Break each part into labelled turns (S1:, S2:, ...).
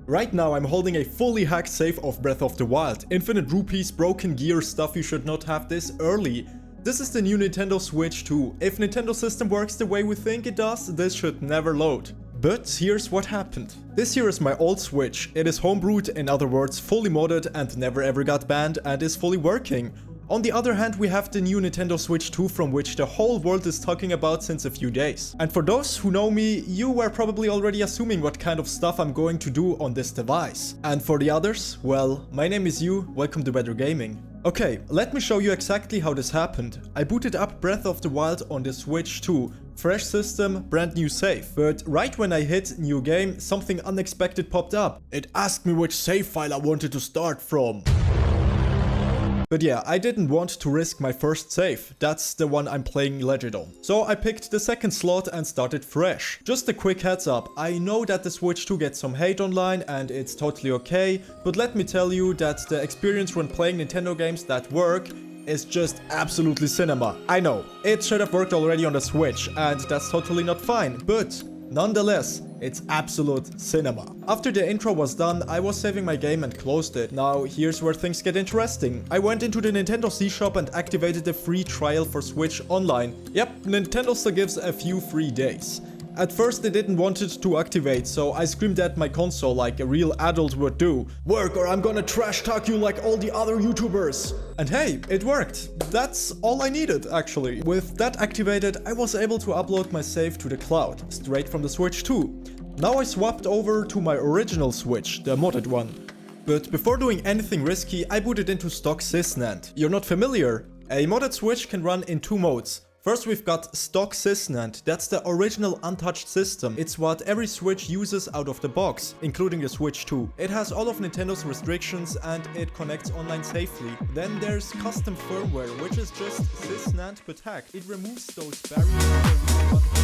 S1: Right now I'm holding a fully hacked save of Breath of the Wild. Infinite rupees, broken gear, stuff you should not have this early. This is the new Nintendo Switch 2. If Nintendo system works the way we think it does, this should never load. But here's what happened. This here is my old Switch. It is homebrewed, in other words fully modded and never ever got banned and is fully working. On the other hand, we have the new Nintendo Switch 2 from which the whole world is talking about since a few days. And for those who know me, you were probably already assuming what kind of stuff I'm going to do on this device. And for the others, well, my name is you, welcome to Better Gaming. Okay, let me show you exactly how this happened. I booted up Breath of the Wild on the Switch 2. Fresh system, brand new save. But right when I hit new game, something unexpected popped up. It asked me which save file I wanted to start from. But yeah, I didn't want to risk my first save. That's the one I'm playing Legend on. So I picked the second slot and started fresh. Just a quick heads up, I know that the Switch 2 gets some hate online and it's totally okay, but let me tell you that the experience when playing Nintendo games that work is just absolutely cinema. I know, it should have worked already on the Switch and that's totally not fine, but nonetheless, it's absolute cinema. After the intro was done, I was saving my game and closed it. Now, here's where things get interesting. I went into the Nintendo C shop and activated the free trial for Switch Online. Yep, Nintendo still gives a few free days. At first they didn't want it to activate, so I screamed at my console like a real adult would do. Work or I'm gonna trash talk you like all the other YouTubers. And hey, it worked. That's all I needed, actually. With that activated, I was able to upload my save to the cloud, straight from the Switch 2. Now I swapped over to my original Switch, the modded one. But before doing anything risky, I booted into stock SysNAND. You're not familiar? A modded Switch can run in two modes. First we've got stock SysNAND, that's the original untouched system. It's what every Switch uses out of the box, including the Switch 2. It has all of Nintendo's restrictions and it connects online safely. Then there's custom firmware, which is just SysNAND but hacked. It removes those barriers.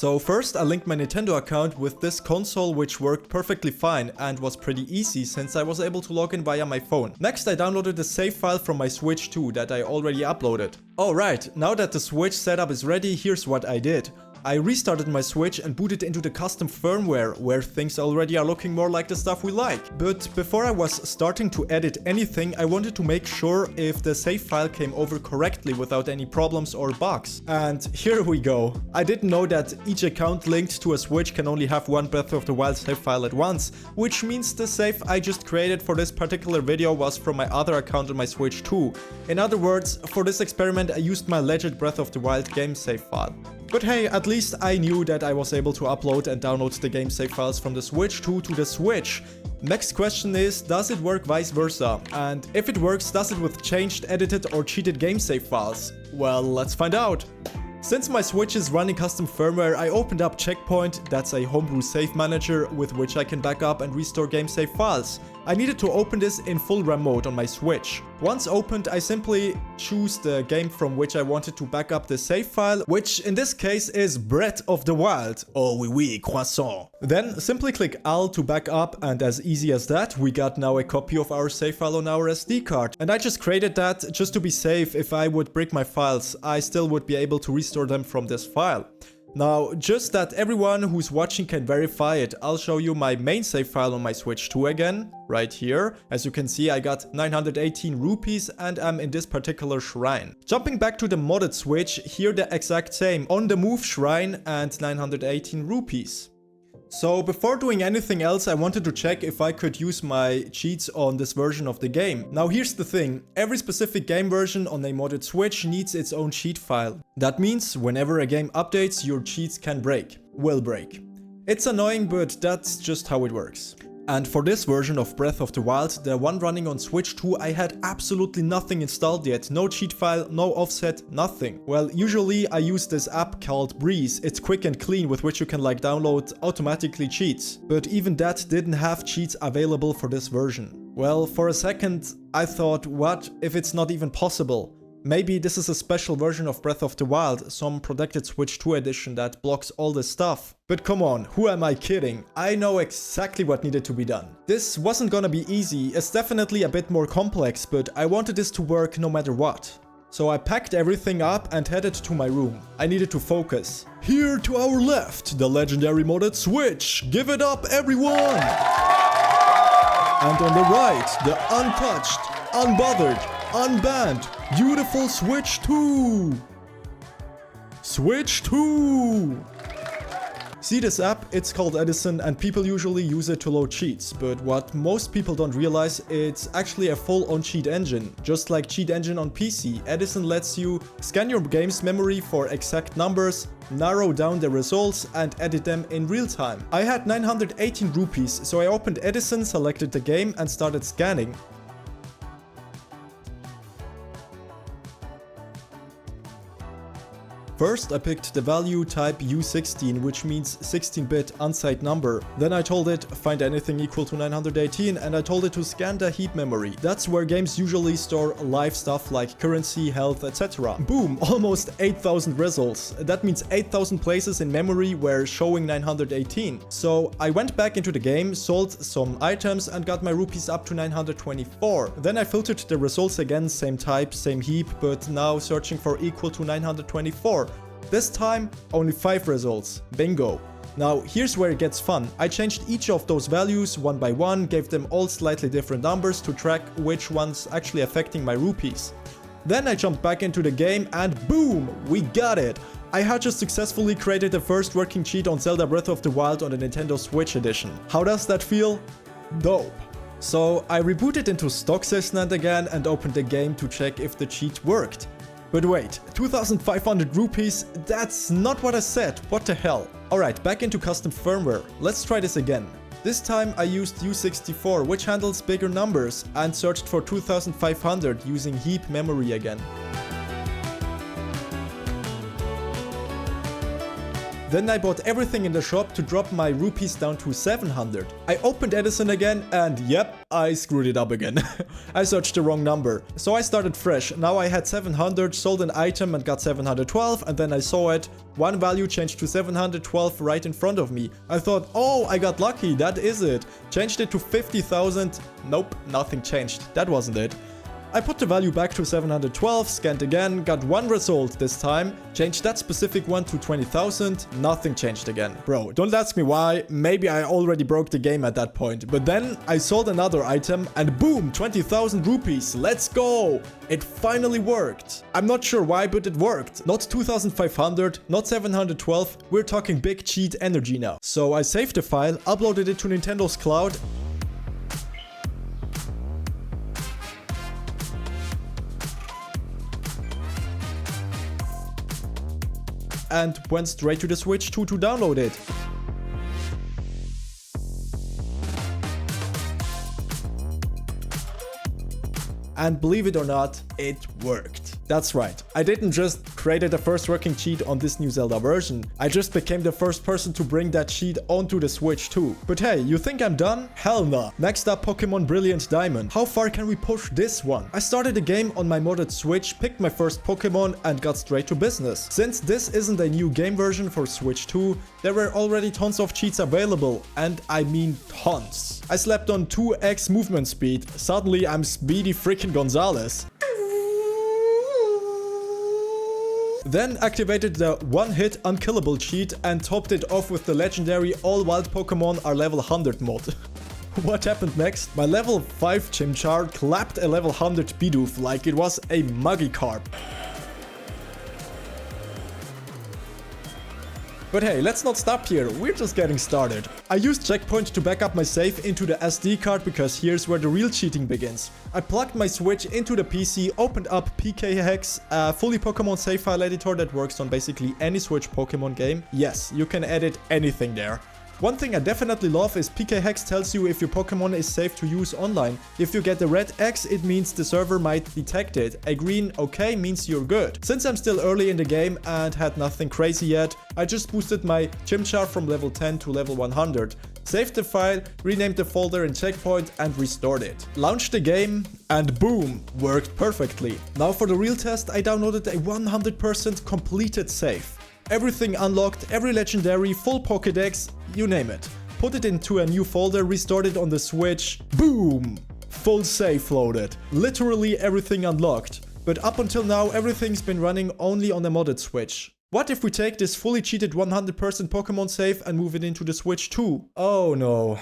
S1: So first I linked my Nintendo account with this console, which worked perfectly fine and was pretty easy since I was able to log in via my phone. Next I downloaded the save file from my Switch 2 that I already uploaded. Alright, now that the Switch setup is ready, here's what I did. I restarted my Switch and booted into the custom firmware, where things already are looking more like the stuff we like. But before I was starting to edit anything, I wanted to make sure if the save file came over correctly without any problems or bugs. And here we go. I didn't know that each account linked to a Switch can only have one Breath of the Wild save file at once, which means the save I just created for this particular video was from my other account on my Switch 2. In other words, for this experiment I used my legit Breath of the Wild game save file. But hey, at least I knew that I was able to upload and download the game save files from the Switch 2 to the Switch. Next question is, does it work vice versa? And if it works, does it with changed, edited or cheated game save files? Well, let's find out. Since my Switch is running custom firmware, I opened up Checkpoint, that's a homebrew save manager with which I can back up and restore game save files. I needed to open this in full RAM mode on my Switch. Once opened, I simply choose the game from which I wanted to back up the save file, which in this case is Breath of the Wild. Oh oui oui, croissant. Then simply click Alt to back up, and as easy as that, we got now a copy of our save file on our SD card. And I just created that just to be safe. If I would break my files, I still would be able to restore them from this file. Now, just that everyone who's watching can verify it, I'll show you my main save file on my Switch 2 again, right here. As you can see, I got 918 rupees and I'm in this particular shrine. Jumping back to the modded Switch, here the exact same, on the move shrine and 918 rupees. So before doing anything else, I wanted to check if I could use my cheats on this version of the game. Now here's the thing, every specific game version on a modded Switch needs its own cheat file. That means whenever a game updates, your cheats can break, will break. It's annoying, but that's just how it works. And for this version of Breath of the Wild, the one running on Switch 2, I had absolutely nothing installed yet. No cheat file, no offset, nothing. Well, usually I use this app called Breeze. It's quick and clean with which you can like download automatically cheats. But even that didn't have cheats available for this version. Well, for a second I thought, what if it's not even possible? Maybe this is a special version of Breath of the Wild, some protected Switch 2 edition that blocks all this stuff. But come on, who am I kidding? I know exactly what needed to be done. This wasn't gonna be easy, it's definitely a bit more complex, but I wanted this to work no matter what. So I packed everything up and headed to my room. I needed to focus. Here to our left, the legendary modded Switch. Give it up, everyone! And on the right, the untouched, unbothered, unbanned, beautiful Switch 2. Switch 2! See this app? It's called Edison and people usually use it to load cheats. But what most people don't realize, it's actually a full-on cheat engine. Just like cheat engine on PC, Edison lets you scan your game's memory for exact numbers, narrow down the results and edit them in real time. I had 918 rupees, so I opened Edison, selected the game and started scanning. First, I picked the value type U16, which means 16-bit unsigned number. Then I told it, find anything equal to 918, and I told it to scan the heap memory. That's where games usually store live stuff like currency, health, etc. Boom, almost 8,000 results. That means 8,000 places in memory were showing 918. So I went back into the game, sold some items and got my rupees up to 924. Then I filtered the results again, same type, same heap, but now searching for equal to 924. This time, only 5 results. Bingo. Now, here's where it gets fun. I changed each of those values one by one, gave them all slightly different numbers to track which one's actually affecting my rupees. Then I jumped back into the game and boom, we got it! I had just successfully created the first working cheat on Zelda Breath of the Wild on the Nintendo Switch edition. How does that feel? Dope. So I rebooted into stock Sysnant again and opened the game to check if the cheat worked. But wait, 2,500 rupees? That's not what I said, what the hell? Alright, back into custom firmware. Let's try this again. This time I used U64, which handles bigger numbers, and searched for 2,500 using heap memory again. Then I bought everything in the shop to drop my rupees down to 700. I opened Edison again and yep, I screwed it up again. I searched the wrong number. So I started fresh. Now I had 700, sold an item and got 712 and then I saw it. One value changed to 712 right in front of me. I thought, oh, I got lucky, that is it. Changed it to 50,000. Nope, nothing changed. That wasn't it. I put the value back to 712, scanned again, got one result this time, changed that specific one to 20,000, nothing changed again. Bro, don't ask me why, maybe I already broke the game at that point, but then I sold another item and boom, 20,000 rupees, let's go! It finally worked. I'm not sure why, but it worked. Not 2,500, not 712, we're talking big cheat energy now. So I saved the file, uploaded it to Nintendo's cloud, and went straight to the Switch 2 to download it. And believe it or not, it worked. That's right, I didn't just create the first working cheat on this new Zelda version, I just became the first person to bring that cheat onto the Switch too. But hey, you think I'm done? Hell nah. Next up, Pokemon Brilliant Diamond. How far can we push this one? I started the game on my modded Switch, picked my first Pokemon and got straight to business. Since this isn't a new game version for Switch 2, there were already tons of cheats available, and I mean tons. I slept on 2x movement speed, suddenly I'm Speedy freaking Gonzalez. Then activated the one-hit unkillable cheat and topped it off with the legendary all wild Pokemon are level 100 mod. What happened next? My level 5 Chimchar clapped a level 100 Bidoof like it was a Magikarp. But hey, let's not stop here, we're just getting started. I used Checkpoint to back up my save into the SD card because here's where the real cheating begins. I plugged my Switch into the PC, opened up PKHex, a fully Pokemon save file editor that works on basically any Switch Pokemon game. Yes, you can edit anything there. One thing I definitely love is PKHex tells you if your Pokemon is safe to use online. If you get a red X, it means the server might detect it. A green OK means you're good. Since I'm still early in the game and had nothing crazy yet, I just boosted my Chimchar from level 10 to level 100. Saved the file, renamed the folder in Checkpoint and restored it. Launched the game and boom, worked perfectly. Now for the real test, I downloaded a 100% completed save. Everything unlocked, every legendary, full Pokédex, you name it. Put it into a new folder, restored it on the Switch, boom! Full save loaded. Literally everything unlocked. But up until now, everything's been running only on a modded Switch. What if we take this fully cheated 100% Pokemon save and move it into the Switch too? Oh no.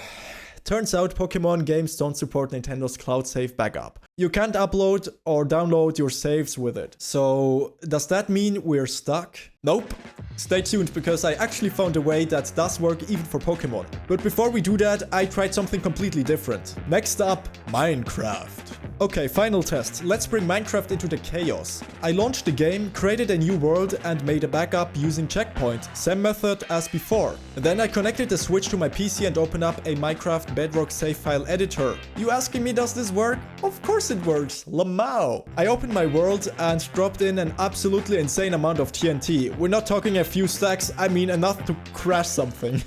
S1: Turns out Pokemon games don't support Nintendo's cloud save backup. You can't upload or download your saves with it. So does that mean we're stuck? Nope. Stay tuned because I actually found a way that does work even for Pokemon. But before we do that, I tried something completely different. Next up, Minecraft. Okay, final test. Let's bring Minecraft into the chaos. I launched the game, created a new world and made a backup using Checkpoint. Same method as before. Then I connected the Switch to my PC and opened up a Minecraft Bedrock save file editor. You asking me, does this work? Of course it works. Lamau. I opened my world and dropped in an absolutely insane amount of TNT. We're not talking a few stacks, I mean enough to crash something.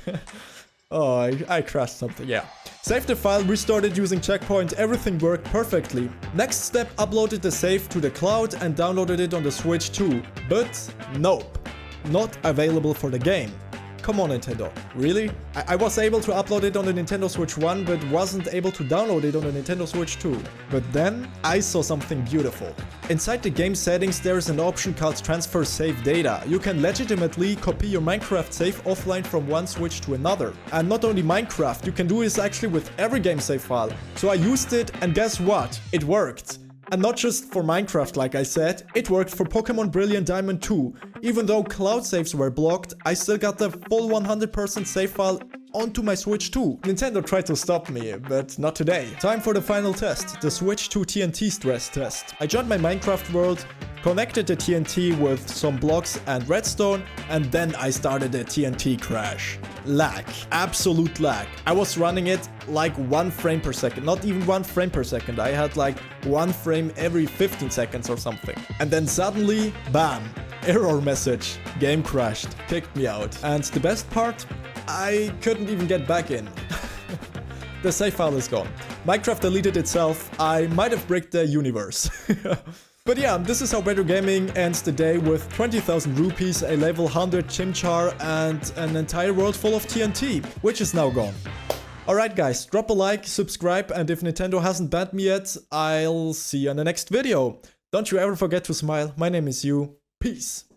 S1: Oh, I crashed something, yeah. Saved the file, restarted using Checkpoint, everything worked perfectly. Next step, uploaded the save to the cloud and downloaded it on the Switch too. But nope, not available for the game. Come on, Nintendo. Really? I was able to upload it on the Nintendo Switch 1, but wasn't able to download it on the Nintendo Switch 2. But then, I saw something beautiful. Inside the game settings, there is an option called Transfer Save Data. You can legitimately copy your Minecraft save offline from one Switch to another. And not only Minecraft, you can do this actually with every game save file. So I used it, and guess what? It worked. And not just for Minecraft, like I said, it worked for Pokemon Brilliant Diamond 2. Even though cloud saves were blocked, I still got the full 100% save file onto my Switch 2. Nintendo tried to stop me, but not today. Time for the final test, the Switch 2 TNT stress test. I joined my Minecraft world, connected the TNT with some blocks and redstone, and then I started a TNT crash. Lag. Absolute lag. I was running it like 1 frame per second. Not even 1 frame per second. I had like 1 frame every 15 seconds or something. And then suddenly, bam. Error message. Game crashed. Kicked me out. And the best part? I couldn't even get back in. The save file is gone. Minecraft deleted itself. I might have bricked the universe. But yeah, this is how Retro Gaming ends the day with 20,000 rupees, a level 100 Chimchar, and an entire world full of TNT, which is now gone. Alright guys, drop a like, subscribe, and if Nintendo hasn't banned me yet, I'll see you in the next video. Don't you ever forget to smile. My name is Yu. Peace.